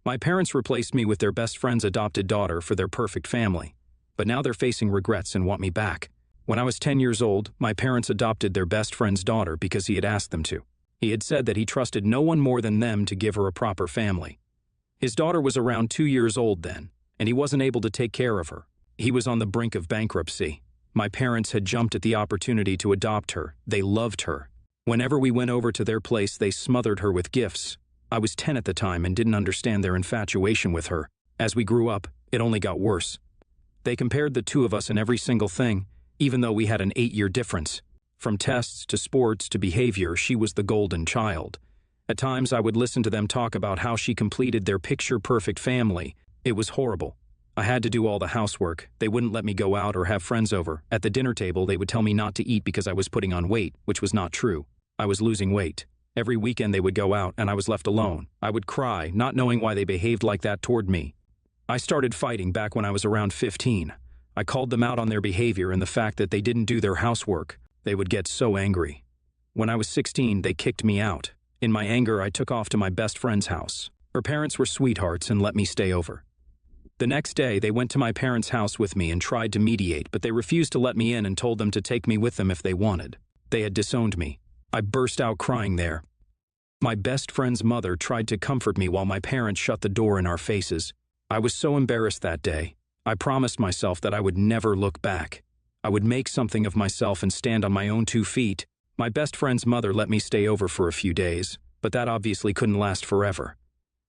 My parents replaced me with their best friend's adopted daughter for their perfect family, but now they're facing regrets and want me back. When I was 10 years old, my parents adopted their best friend's daughter because he had asked them to. He had said that he trusted no one more than them to give her a proper family. His daughter was around 2 years old then, and he wasn't able to take care of her. He was on the brink of bankruptcy. My parents had jumped at the opportunity to adopt her. They loved her. Whenever we went over to their place, they smothered her with gifts. I was 10 at the time and didn't understand their infatuation with her. As we grew up, it only got worse. They compared the two of us in every single thing, even though we had an 8-year difference. From tests to sports to behavior, she was the golden child. At times, I would listen to them talk about how she completed their picture-perfect family. It was horrible. I had to do all the housework. They wouldn't let me go out or have friends over. At the dinner table, they would tell me not to eat because I was putting on weight, which was not true. I was losing weight. Every weekend they would go out and I was left alone. I would cry, not knowing why they behaved like that toward me. I started fighting back when I was around 15. I called them out on their behavior and the fact that they didn't do their housework. They would get so angry. When I was 16, they kicked me out. In my anger, I took off to my best friend's house. Her parents were sweethearts and let me stay over. The next day, they went to my parents' house with me and tried to mediate, but they refused to let me in and told them to take me with them if they wanted. They had disowned me. I burst out crying there. My best friend's mother tried to comfort me while my parents shut the door in our faces. I was so embarrassed that day. I promised myself that I would never look back. I would make something of myself and stand on my own 2 feet. My best friend's mother let me stay over for a few days, but that obviously couldn't last forever.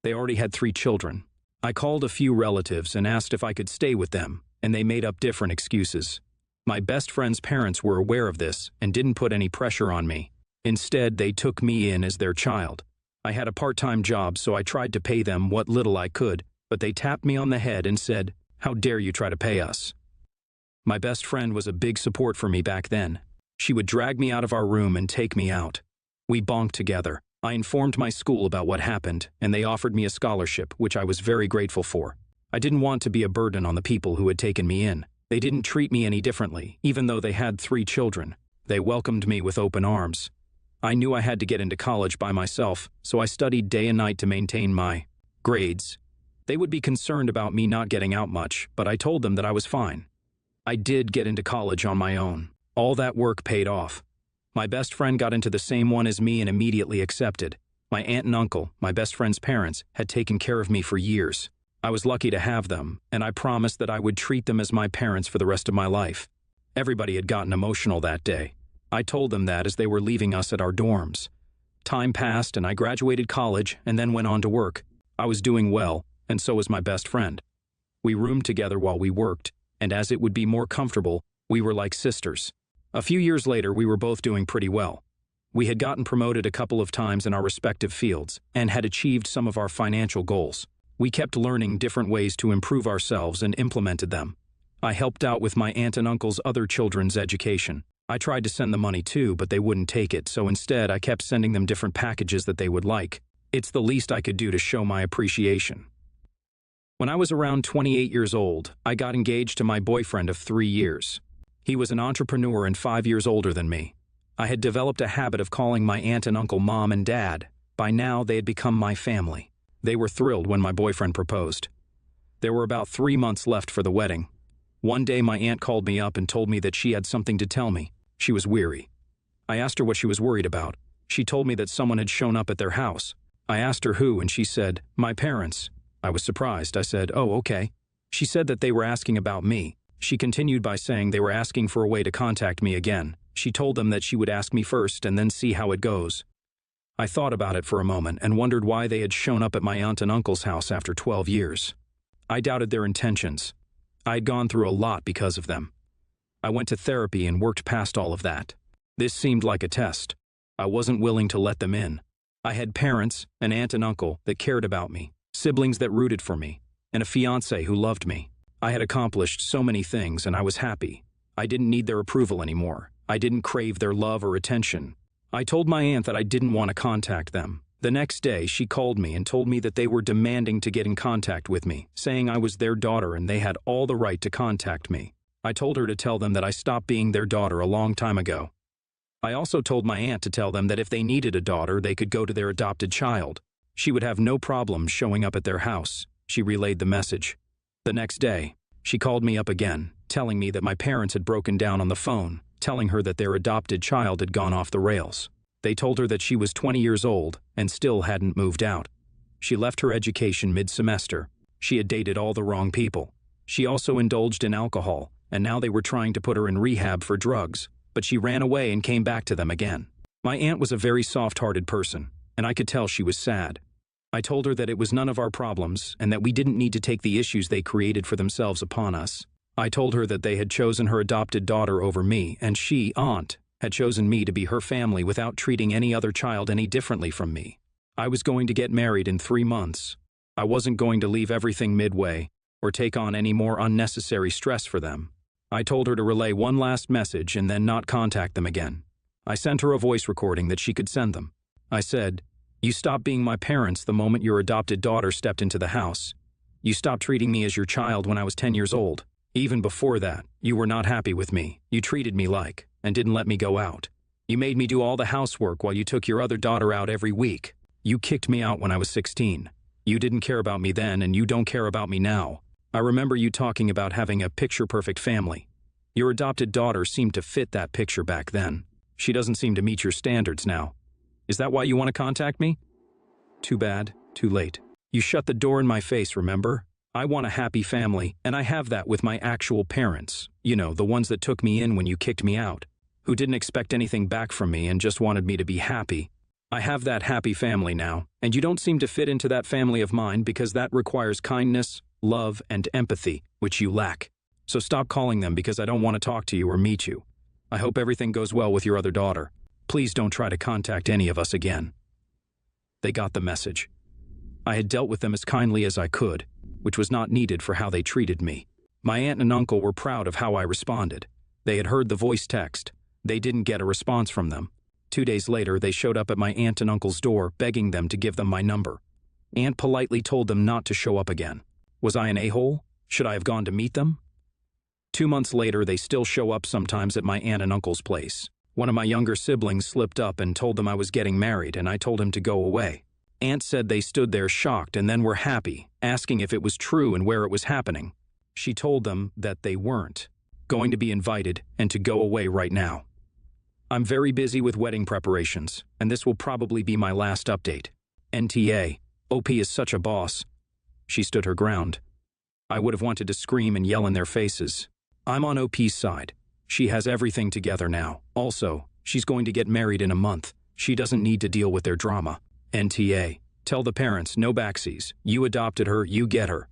They already had 3 children. I called a few relatives and asked if I could stay with them, and they made up different excuses. My best friend's parents were aware of this and didn't put any pressure on me. Instead, they took me in as their child. I had a part-time job, so I tried to pay them what little I could, but they tapped me on the head and said, "How dare you try to pay us?" My best friend was a big support for me back then. She would drag me out of our room and take me out. We bonked together. I informed my school about what happened, and they offered me a scholarship, which I was very grateful for. I didn't want to be a burden on the people who had taken me in. They didn't treat me any differently, even though they had 3 children. They welcomed me with open arms. I knew I had to get into college by myself, so I studied day and night to maintain my grades. They would be concerned about me not getting out much, but I told them that I was fine. I did get into college on my own. All that work paid off. My best friend got into the same one as me and immediately accepted. My aunt and uncle, my best friend's parents, had taken care of me for years. I was lucky to have them, and I promised that I would treat them as my parents for the rest of my life. Everybody had gotten emotional that day. I told them that as they were leaving us at our dorms. Time passed and I graduated college and then went on to work. I was doing well, and so was my best friend. We roomed together while we worked, and as it would be more comfortable, we were like sisters. A few years later, we were both doing pretty well. We had gotten promoted a couple of times in our respective fields and had achieved some of our financial goals. We kept learning different ways to improve ourselves and implemented them. I helped out with my aunt and uncle's other children's education. I tried to send the money too, but they wouldn't take it, so instead I kept sending them different packages that they would like. It's the least I could do to show my appreciation. When I was around 28 years old, I got engaged to my boyfriend of 3 years. He was an entrepreneur and 5 years older than me. I had developed a habit of calling my aunt and uncle mom and dad. By now, they had become my family. They were thrilled when my boyfriend proposed. There were about 3 months left for the wedding. One day, my aunt called me up and told me that she had something to tell me. She was weary. I asked her what she was worried about. She told me that someone had shown up at their house. I asked her who, and she said, "My parents." I was surprised. I said, "Oh, okay." She said that they were asking about me. She continued by saying they were asking for a way to contact me again. She told them that she would ask me first and then see how it goes. I thought about it for a moment and wondered why they had shown up at my aunt and uncle's house after 12 years. I doubted their intentions. I had gone through a lot because of them. I went to therapy and worked past all of that. This seemed like a test. I wasn't willing to let them in. I had parents, an aunt and uncle that cared about me, siblings that rooted for me, and a fiancé who loved me. I had accomplished so many things and I was happy. I didn't need their approval anymore. I didn't crave their love or attention. I told my aunt that I didn't want to contact them. The next day, she called me and told me that they were demanding to get in contact with me, saying I was their daughter and they had all the right to contact me. I told her to tell them that I stopped being their daughter a long time ago. I also told my aunt to tell them that if they needed a daughter, they could go to their adopted child. She would have no problem showing up at their house. She relayed the message. The next day, she called me up again, telling me that my parents had broken down on the phone, telling her that their adopted child had gone off the rails. They told her that she was 20 years old and still hadn't moved out. She left her education mid-semester. She had dated all the wrong people. She also indulged in alcohol, and now they were trying to put her in rehab for drugs, but she ran away and came back to them again. My aunt was a very soft-hearted person, and I could tell she was sad. I told her that it was none of our problems and that we didn't need to take the issues they created for themselves upon us. I told her that they had chosen her adopted daughter over me, and she, aunt, had chosen me to be her family without treating any other child any differently from me. I was going to get married in 3 months. I wasn't going to leave everything midway or take on any more unnecessary stress for them. I told her to relay one last message and then not contact them again. I sent her a voice recording that she could send them. I said, "You stopped being my parents the moment your adopted daughter stepped into the house. You stopped treating me as your child when I was 10 years old. Even before that, you were not happy with me. You treated me like, and didn't let me go out. You made me do all the housework while you took your other daughter out every week. You kicked me out when I was 16. You didn't care about me then, and you don't care about me now. I remember you talking about having a picture-perfect family. Your adopted daughter seemed to fit that picture back then. She doesn't seem to meet your standards now. Is that why you want to contact me? Too bad, too late. You shut the door in my face, remember? I want a happy family, and I have that with my actual parents. You know, the ones that took me in when you kicked me out, who didn't expect anything back from me and just wanted me to be happy. I have that happy family now, and you don't seem to fit into that family of mine because that requires kindness, love, and empathy, which you lack. So stop calling them because I don't want to talk to you or meet you. I hope everything goes well with your other daughter. Please don't try to contact any of us again." They got the message. I had dealt with them as kindly as I could, which was not needed for how they treated me. My aunt and uncle were proud of how I responded. They had heard the voice text. They didn't get a response from them. 2 days later, they showed up at my aunt and uncle's door, begging them to give them my number. Aunt politely told them not to show up again. Was I an a-hole? Should I have gone to meet them? 2 months later, they still show up sometimes at my aunt and uncle's place. One of my younger siblings slipped up and told them I was getting married, and I told him to go away. Aunt said they stood there shocked and then were happy, asking if it was true and where it was happening. She told them that they weren't going to be invited and to go away right now. I'm very busy with wedding preparations, and this will probably be my last update. NTA, OP is such a boss. She stood her ground. I would have wanted to scream and yell in their faces. I'm on OP's side. She has everything together now. Also, she's going to get married in a month. She doesn't need to deal with their drama. NTA, tell the parents, no backsies. You adopted her, you get her.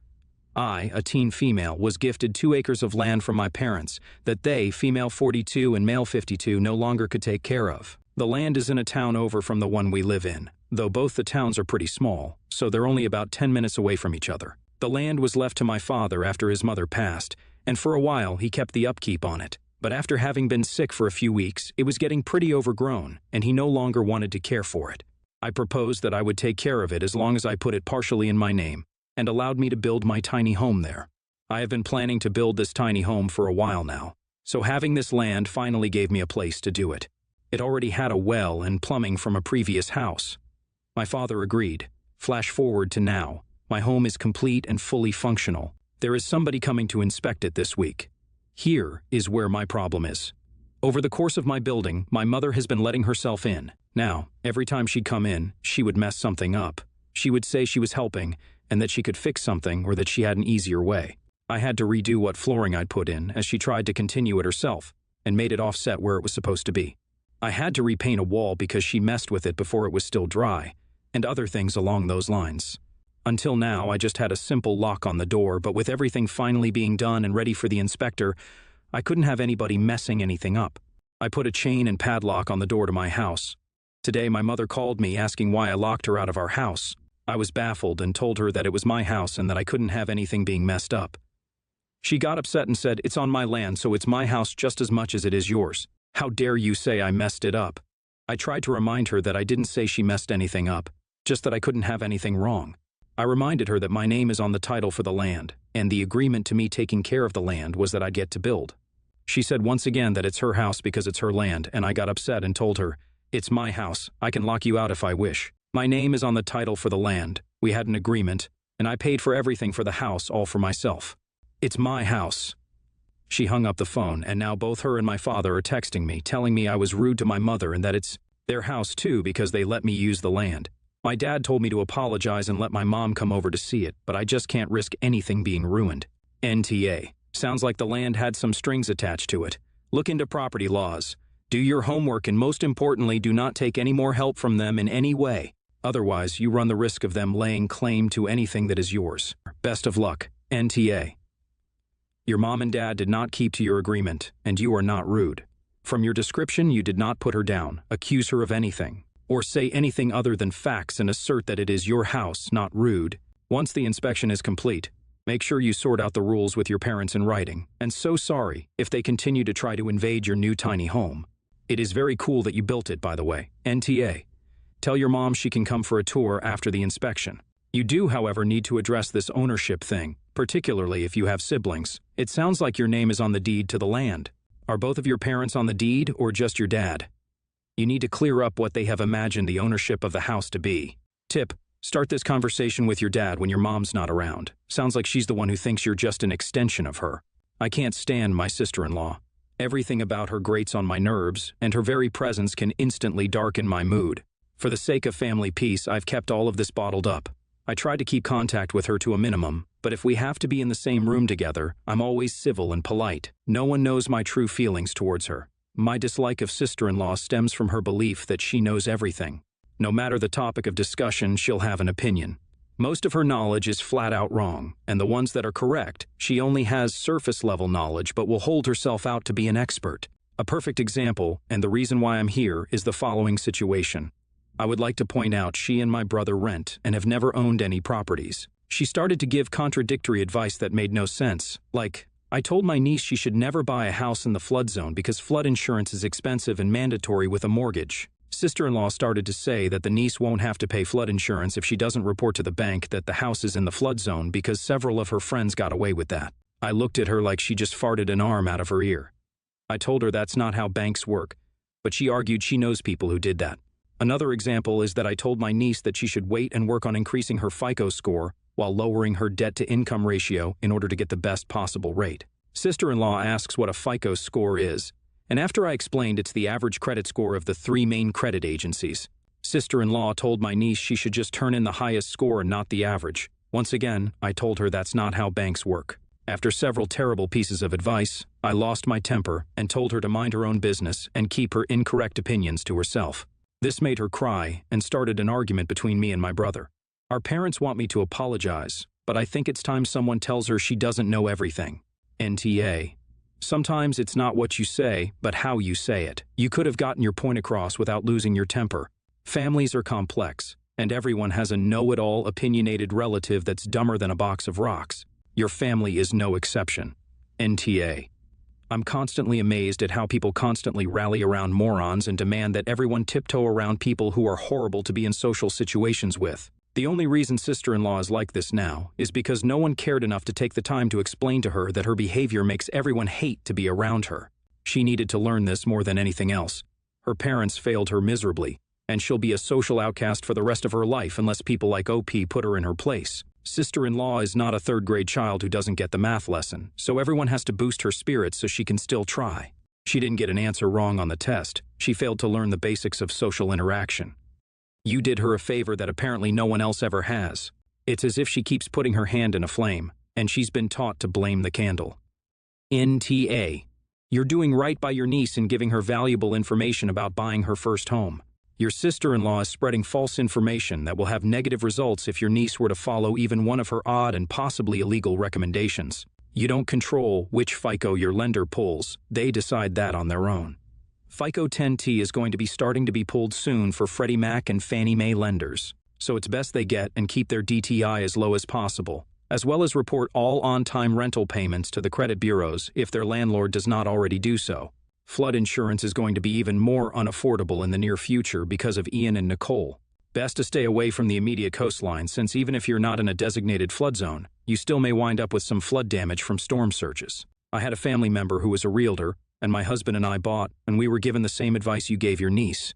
I, a teen female, was gifted 2 acres of land from my parents that they, female 42 and male 52, no longer could take care of. The land is in a town over from the one we live in, though both the towns are pretty small, so they're only about 10 minutes away from each other. The land was left to my father after his mother passed, and for a while he kept the upkeep on it. But after having been sick for a few weeks, it was getting pretty overgrown, and he no longer wanted to care for it. I proposed that I would take care of it as long as I put it partially in my name, and allowed me to build my tiny home there. I have been planning to build this tiny home for a while now, so having this land finally gave me a place to do it. It already had a well and plumbing from a previous house. My father agreed. Flash forward to now. My home is complete and fully functional. There is somebody coming to inspect it this week. Here is where my problem is. Over the course of my building, my mother has been letting herself in. Now, every time she'd come in, she would mess something up. She would say she was helping, and that she could fix something or that she had an easier way. I had to redo what flooring I'd put in as she tried to continue it herself, and made it offset where it was supposed to be. I had to repaint a wall because she messed with it before it was still dry, and other things along those lines. Until now, I just had a simple lock on the door, but with everything finally being done and ready for the inspector, I couldn't have anybody messing anything up. I put a chain and padlock on the door to my house. Today, my mother called me asking why I locked her out of our house. I was baffled and told her that it was my house and that I couldn't have anything being messed up. She got upset and said, "It's on my land, so it's my house just as much as it is yours. How dare you say I messed it up?" I tried to remind her that I didn't say she messed anything up, just that I couldn't have anything wrong. I reminded her that my name is on the title for the land, and the agreement to me taking care of the land was that I'd get to build. She said once again that it's her house because it's her land, and I got upset and told her, "It's my house. I can lock you out if I wish." My name is on the title for the land. We had an agreement, and I paid for everything for the house all for myself. It's my house." She hung up the phone, and now both her and my father are texting me, telling me I was rude to my mother and that it's their house too because they let me use the land. My dad told me to apologize and let my mom come over to see it, but I just can't risk anything being ruined. NTA. Sounds like the land had some strings attached to it. Look into property laws. Do your homework and most importantly, do not take any more help from them in any way. Otherwise, you run the risk of them laying claim to anything that is yours. Best of luck. NTA. Your mom and dad did not keep to your agreement, and you are not rude. From your description, you did not put her down, accuse her of anything, or say anything other than facts and assert that it is your house, not rude. Once the inspection is complete, make sure you sort out the rules with your parents in writing, and so sorry if they continue to try to invade your new tiny home. It is very cool that you built it, by the way. NTA. Tell your mom she can come for a tour after the inspection. You do, however, need to address this ownership thing, particularly if you have siblings. It sounds like your name is on the deed to the land. Are both of your parents on the deed or just your dad? You need to clear up what they have imagined the ownership of the house to be. Tip: start this conversation with your dad when your mom's not around. Sounds like she's the one who thinks you're just an extension of her. I can't stand my sister-in-law. Everything about her grates on my nerves, and her very presence can instantly darken my mood. For the sake of family peace, I've kept all of this bottled up. I try to keep contact with her to a minimum, but if we have to be in the same room together, I'm always civil and polite. No one knows my true feelings towards her. My dislike of sister-in-law stems from her belief that she knows everything. No matter the topic of discussion, she'll have an opinion. Most of her knowledge is flat out wrong, and the ones that are correct, she only has surface-level knowledge but will hold herself out to be an expert. A perfect example, and the reason why I'm here, is the following situation. I would like to point out she and my brother rent and have never owned any properties. She started to give contradictory advice that made no sense, like, I told my niece she should never buy a house in the flood zone because flood insurance is expensive and mandatory with a mortgage. Sister-in-law started to say that the niece won't have to pay flood insurance if she doesn't report to the bank that the house is in the flood zone because several of her friends got away with that. I looked at her like she just farted an arm out of her ear. I told her that's not how banks work, but she argued she knows people who did that. Another example is that I told my niece that she should wait and work on increasing her FICO score while lowering her debt-to-income ratio in order to get the best possible rate. Sister-in-law asks what a FICO score is, and after I explained it's the average credit score of the 3 main credit agencies, sister-in-law told my niece she should just turn in the highest score and not the average. Once again, I told her that's not how banks work. After several terrible pieces of advice, I lost my temper and told her to mind her own business and keep her incorrect opinions to herself. This made her cry and started an argument between me and my brother. Our parents want me to apologize, but I think it's time someone tells her she doesn't know everything. NTA. Sometimes it's not what you say, but how you say it. You could have gotten your point across without losing your temper. Families are complex, and everyone has a know-it-all opinionated relative that's dumber than a box of rocks. Your family is no exception. NTA. I'm constantly amazed at how people constantly rally around morons and demand that everyone tiptoe around people who are horrible to be in social situations with. The only reason sister-in-law is like this now is because no one cared enough to take the time to explain to her that her behavior makes everyone hate to be around her. She needed to learn this more than anything else. Her parents failed her miserably, and she'll be a social outcast for the rest of her life unless people like OP put her in her place. Sister-in-law is not a third-grade child who doesn't get the math lesson, so everyone has to boost her spirits so she can still try. She didn't get an answer wrong on the test. She failed to learn the basics of social interaction. You did her a favor that apparently no one else ever has. It's as if she keeps putting her hand in a flame, and she's been taught to blame the candle. NTA. You're doing right by your niece in giving her valuable information about buying her first home. Your sister-in-law is spreading false information that will have negative results if your niece were to follow even one of her odd and possibly illegal recommendations. You don't control which FICO your lender pulls. They decide that on their own. FICO 10T is going to be starting to be pulled soon for Freddie Mac and Fannie Mae lenders, so it's best they get and keep their DTI as low as possible, as well as report all on-time rental payments to the credit bureaus if their landlord does not already do so. Flood insurance is going to be even more unaffordable in the near future because of Ian and Nicole. Best to stay away from the immediate coastline since even if you're not in a designated flood zone, you still may wind up with some flood damage from storm surges. I had a family member who was a realtor, and my husband and I bought, and we were given the same advice you gave your niece.